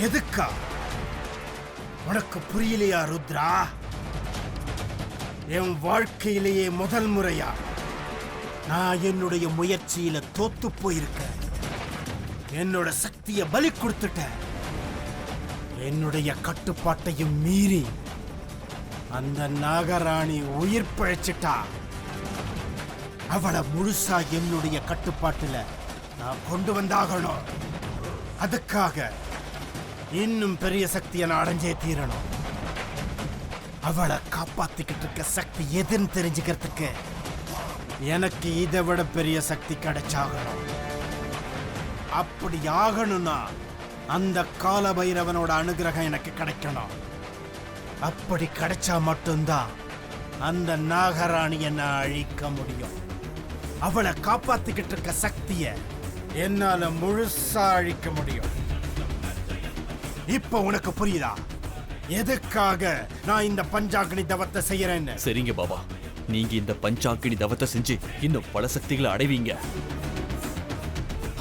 எதுக்கா? உனக்கு புரியலையா ருத்ரா? என் வாழ்க்கையிலேயே முதல் முறையா நான் என்னுடைய முயற்சியில தோத்து போயிருக்கேன். என்னோட சக்தியை பலி கொடுத்துட்டேன். என்னுடைய கட்டுப்பாட்டையும் மீறி அந்த நாகராணி உயிர் பிழைச்சிட்டா. அவளை முழுசா என்னுடைய கட்டுப்பாட்டுல நான் கொண்டு வந்தாகணும். அதுக்காக இன்னும் பெரிய சக்தியை நான் அடைஞ்சே தீரணும். அவளை காப்பாத்திக்கிட்டு இருக்க சக்தி எதுன்னு தெரிஞ்சுக்கிறதுக்கு எனக்கு இதை விட பெரிய சக்தி கிடைச்சாகணும். அப்படி ஆகணும்னா அந்த கால பைரவனோட அனுகிரகம் எனக்கு கிடைக்கணும். அப்படி கிடைச்சா மட்டும்தான் அந்த நாகராணியை நான் அழிக்க முடியும். அவளை காப்பாத்திக்கிட்டு இருக்க சக்தியை என்னால முழுசா அழிக்க முடியும். இப்ப உனக்கு புரியுதா எதுக்காக நான் இந்த பஞ்சாக்னி தவத்தை செய்யறேன்னு? சரிங்க பாபா, நீங்க இந்த பஞ்சாக்கினி தவத்தை செஞ்சு இன்னும் பல சக்திகளை அடைவீங்க.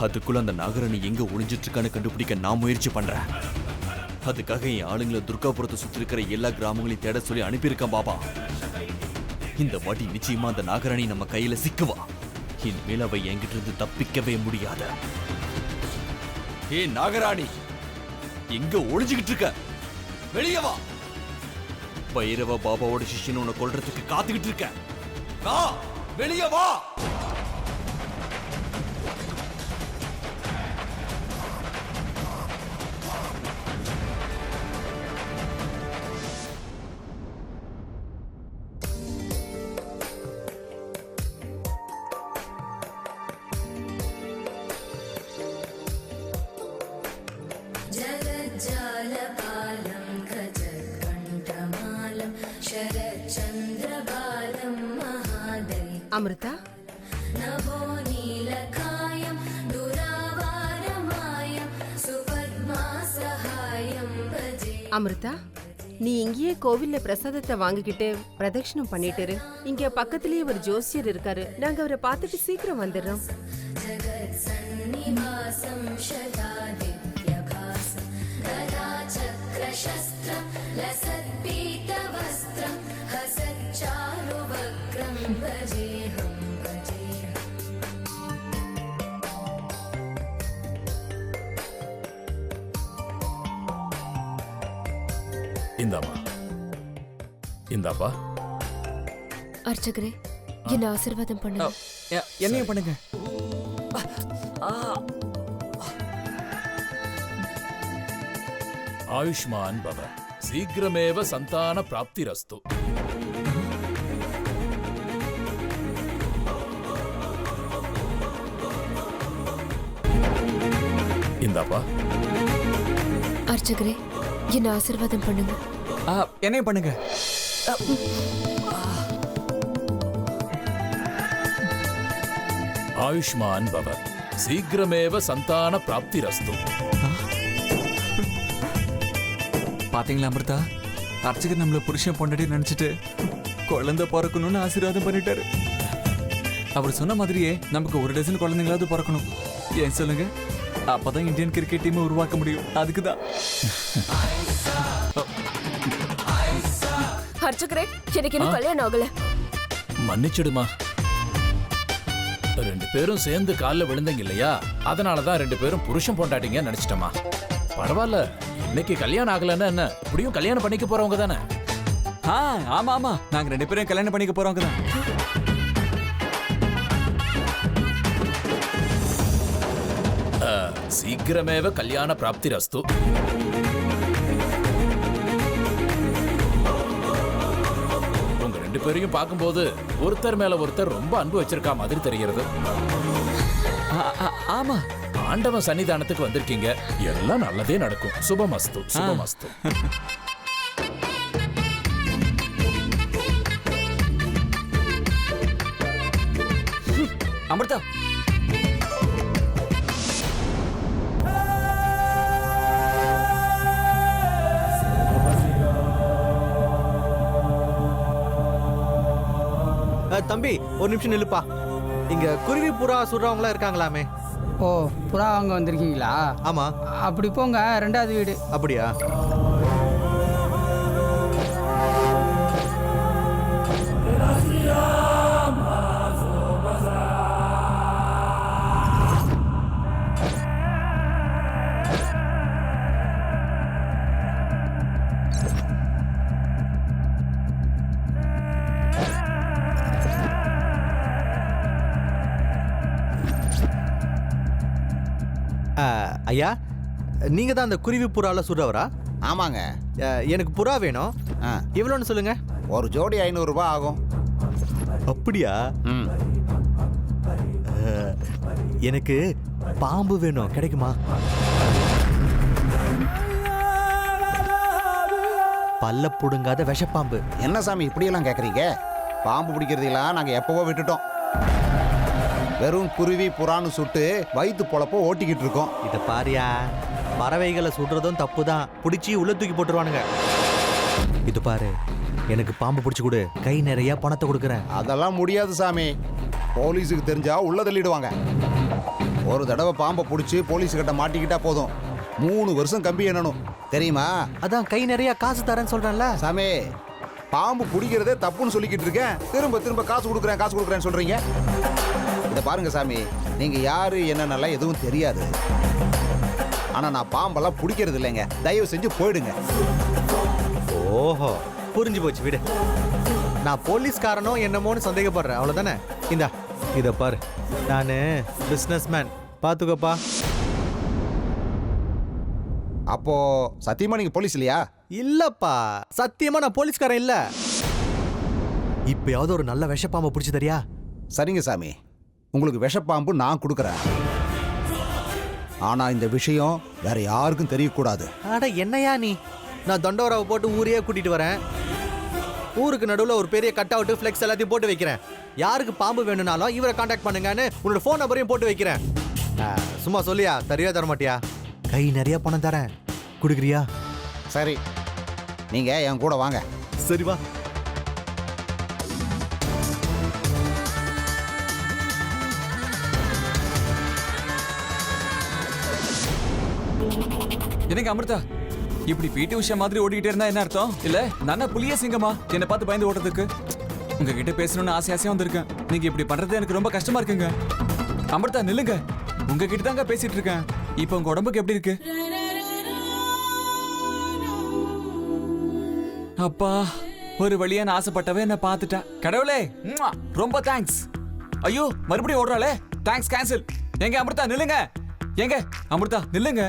அதுக்குள்ள அந்த நாகராணி எங்க ஒளிஞ்சிட்டு இருக்கான்னு கண்டுபிடிக்க நான் முயற்சி பண்றேன். அதுக்காக என் ஆளுங்களை துர்காபுரத்தை சுத்தி இருக்கிற எல்லா கிராமங்களையும் தேட சொல்லி அனுப்பியிருக்கேன் பாபா. இந்த வாட்டி நிச்சயமா அந்த நாகராணி நம்ம கையில சிக்குவா. இனிமேல் அவ என்கிட்ட இருந்து தப்பிக்கவே முடியாது. ஏ நாகராணி, எங்க ஒளிஞ்சுக்கிட்டு இருக்க? வெளியே வா. பைரவ பாபாவோட சிஷ்யன் உன்னை கொல்றதுக்கு காத்துக்கிட்டு இருக்க. வா, வெளியே வா. அமிர்தா, அமிர்தா, நீ இங்கேயே கோவில்ல பிரசாதத்தை வாங்கிக்கிட்டு பிரதட்சணம் பண்ணிட்டு இங்க பக்கத்திலேயே ஒரு ஜோசியர் இருக்காரு. நாங்க அவரை பார்த்துட்டு சீக்கிரம் வந்துடுறோம். இந்தாமா, இந்தாப்பா. அர்ச்சகரே, என்ன ஆசீர்வாதம் பண்ணுங்க. என்னையும் பண்ணுங்க. ஆயுஷ்மான் பவ, சீக்கிரமேவ சந்தான பிராப்திரஸ்து. இந்தாப்பா. அர்ச்சகரே, என்ன ஆசீர்வாதம் பண்ணுங்க. என்னையும் பண்ணுங்க. ஆயுஷ்மான் பவ, சீக்கிரமேவ சந்தான பிராப்திரஸ்து. பாத்தீங்களா அமிர்தா, அர்ச்சகர் நம்மள புருஷன் பொண்டாட்டி நினைச்சிட்டு குழந்தை பிறக்கணும்னு ஆசீர்வாதம் பண்ணிட்டாரு. அவர் சொன்ன மாதிரியே நமக்கு ஒரு டசன் குழந்தைங்களாவது பிறக்கணும். ஏன் சொல்லுங்க? அப்பதான் இந்தியன் கிரிக்கெட் டீமை உருவாக்க முடியும். அதுக்குதான். அர்ச்சகரே, எனக்கு இன்னும் கல்யாணம் ஆகல. மன்னிச்சிடுமா. 2 பேரும் சேர்ந்து காலில் விழுந்தீங்க இல்லையா, அதனாலதான் 2 பேரும் புருஷன் பொண்டாட்டிங்க நினைச்சிட்டமா. பரவாயில்ல, இன்னைக்கு கல்யாணம் ஆகலன்னா என்ன, இப்படியும் கல்யாணம் பண்ணிக்க போறவங்க தானே. ஆமா ஆமா, நாங்க 2 பேரும் கல்யாணம் பண்ணிக்க போறவங்க தான். சீக்கிரமேவ கல்யாண பிராப்திரஸ்து. உங்க 2 பேரையும் பார்க்கும்போது ஒருத்தர் மேல ஒருத்தர் ரொம்ப அன்பு வச்சிருக்கா மாதிரி தெரிகிறது. ஆமா, ஆண்டவன் சன்னிதானத்துக்கு வந்திருக்கீங்க. எல்லாம் நல்லதே நடக்கும். சுபமஸ்து, சுபமஸ்து. அமிர்தா, தம்பி ஒரு நிமிஷம் நில்லுப்பா. இங்க குருவி புறா சுடுறவங்களா இருக்காங்களாமே? ஓ, புறா வாங்க வந்திருக்கீங்களா? ஆமா. அப்படி போங்க, 2வது வீடு. அப்படியா? ஐயா, நீங்க தான் அந்த குருவி புறால சுடுறவரா? ஆமாங்க. எனக்கு புறா வேணும். எவ்வளோன்னு சொல்லுங்க. ஒரு ஜோடி 500 ரூபாய் ஆகும். அப்படியா? ம். எனக்கு பாம்பு வேணும், கிடைக்குமா? பல்ல புடுங்காத விஷப்பாம்பு. என்ன சாமி இப்படியெல்லாம் கேட்குறீங்க? பாம்பு பிடிக்கிறதெல்லாம் நாங்கள் எப்போவோ விட்டுட்டோம். வெறும் குருவி புறான்னு சுட்டு வயிற்று பொழப்போ ஓட்டிக்கிட்டு இருக்கோம். இதை பாரியா, பறவைகளை சுடுறதும் தப்பு தான், பிடிச்சி உள்ள தூக்கி போட்டுருவானுங்க. இது பாரு, எனக்கு பாம்பு பிடிச்சி கொடு, கை நிறைய பணத்தை கொடுக்குறேன். அதெல்லாம் முடியாது சாமி. போலீஸுக்கு தெரிஞ்சா உள்ள தள்ளிடுவாங்க. ஒரு தடவை பாம்பை பிடிச்சி போலீஸுக்கிட்ட மாட்டிக்கிட்டா போதும், 3 வருஷம் கம்பி எண்ணணும், தெரியுமா? அதான் கை நிறைய காசு தரேன்னு சொல்றேன்ல. சாமி, பாம்பு பிடிக்கிறதே தப்புன்னு சொல்லிக்கிட்டு இருக்கேன், திரும்ப திரும்ப காசு கொடுக்குறேன்னு சொல்றீங்க. இதை பாருங்க சாமி, நீங்க யாரு என்னென்னலாம் எதுவும் தெரியாது. ஆனா நான் பாம்பெல்லாம் பிடிக்கிறது இல்லைங்க, தயவு செஞ்சு போயிடுங்க. ஓஹோ, புரிஞ்சு போச்சு, விடு. நான் போலீஸ்காரனோ என்னமோன்னு சந்தேகப்படுறேன், அவ்வளவுதானே? இந்தா இதை பாரு, நான் பிஸ்னஸ் மேன், பார்த்துக்கோப்பா. அப்போ சத்தியமா நீங்க போலீஸ் இல்லையா? இல்லப்பா, சத்தியமா நான் போலீஸ்காரன் இல்ல. இப்பயாவது ஒரு நல்ல விஷப்பாம்பை பிடிச்சி தரியா? சரிங்க சாமி, உங்களுக்கு விஷப்பாம்பு நான் கொடுக்குறேன். ஆனா இந்த விஷயம் வேற யாருக்கும் தெரியக்கூடாது. அட என்னையா நீ? நான் தண்டோராவை போட்டு ஊரையே கூட்டிட்டு வரேன். ஊருக்கு நடுவில் ஒரு பெரிய கட் அவுட் ஃப்ளெக்ஸ் எல்லாத்தையும் போட்டு வைக்கிறேன். யாருக்கு பாம்பு வேணும்னாலும் இவரை கான்டாக்ட் பண்ணுங்கன்னு உன்னோட ஃபோன் நம்பரையும் போட்டு வைக்கிறேன். சும்மா சொல்லியா, தரையா தர மாட்டியா? கை நிறைய பணம் தரேன், கொடுக்குறியா? சரி, நீங்க என் கூட வாங்க. சரி வா. என்னங்க அமிர்தா, இப்படி பிடி உஷா மாதிரி ஓடிக்கிட்டே இருந்தா என்ன அர்த்தம்? இல்ல நானா புலிய சிங்கமா என்ன பார்த்து பயந்து ஓடுறதுக்கு? உங்ககிட்ட பேசணும்னு ஆசையா வந்திருக்கேன். நீங்க இப்படி பண்றது எனக்கு ரொம்ப கஷ்டமா இருக்குங்க. அமிர்தா நில்லுங்க, உங்ககிட்ட தாங்க பேசிட்டு இருக்கேன். இப்போ உங்க உடம்புக்கு எப்படி இருக்கு? அப்பா, ஒரு வழியா நான் ஆசைப்பட்டவே என்ன பார்த்துட்டா. கடவுளே, ரொம்ப தேங்க்ஸ். ஐயோ, மறுபடியும் ஓடுறாளே. Thanks cancel. எங்க அமிர்தா நில்லுங்க. எங்க அமிர்தா நில்லுங்க.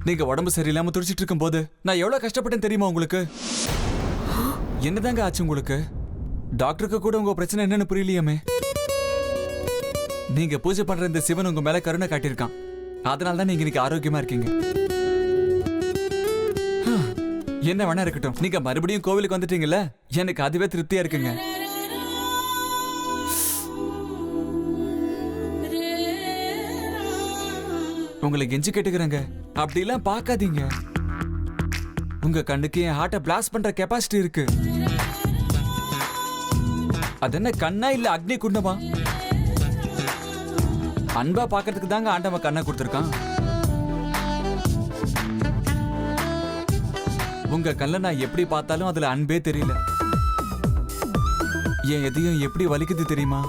நீங்க உடம்பு சரியில்லாம துடிச்சிட்டு இருக்கும் போது நான் எவ்வளவு கஷ்டப்பட்டேன் தெரியுமா உங்களுக்கு? என்னதாங்க ஆச்சு உங்களுக்கு? டாக்டருக்கு கூட உங்க பிரச்சனை என்னன்னு புரியலையாமே. நீங்க பூஜை பண்ற இந்த சிவன் உங்க மேல கருணை காட்டியிருக்கான். அதனால தான் நீங்க இன்னைக்கு ஆரோக்கியமா இருக்கீங்க. என்ன வேணா இருக்கட்டும், நீங்க மறுபடியும் கோவிலுக்கு வந்துட்டீங்கல்ல, எனக்கு அதுவே திருப்தியா இருக்குங்க. உங்களை கெஞ்சி கேட்டுக்கிறேங்க, அப்படிலாம் பார்க்காதீங்க. உங்க கண்ணுக்கு என் ஹார்ட்டை பிளாஸ்ட் பண்ற கெப்பாசிட்டி இருக்கு. அது என்ன கண்ணா இல்ல அக்னி குண்டமா? அன்பா பார்க்கறதுக்கு தாங்க ஆண்டவன் கண்ணை கொடுத்துருக்கான். உங்க கண்ணை நான் எப்படி பார்த்தாலும் அதுல அன்பே தெரியல. என் எதையும் எப்படி வலிக்குது தெரியுமா?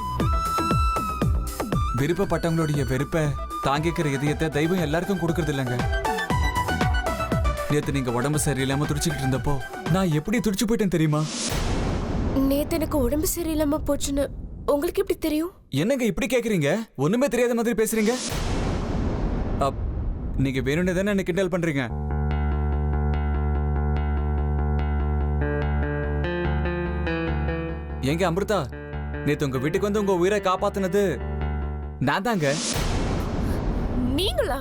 விருப்பப்பட்டவங்களுடைய வெறுப்பை தாங்கிக்கிற இதயத்தை தெய்வம் எல்லாருக்கும் கொடுக்கறது இல்லைங்க. நேத்து நீங்க உடம்பு சரியில்லாம துடிச்சுக்கிட்டு இருந்தப்போ நான் எப்படி துடிச்சு போயிட்டேன் தெரியுமா? நேத்து எனக்கு உடம்பு சரியில்லாம போச்சுன்னு உங்களுக்கு எப்படி தெரியும்? என்னங்க இப்படி கேக்குறீங்க? ஒண்ணுமே தெரியாத மாதிரி பேசுறீங்க. நீங்க வேணும்னு தானே என்ன கிண்டல் பண்றீங்க? எங்க அமிர்தா, நேத்து உங்க வீட்டுக்கு வந்து உங்க உயிரை காப்பாத்துனது நான் தாங்க. நீங்களா?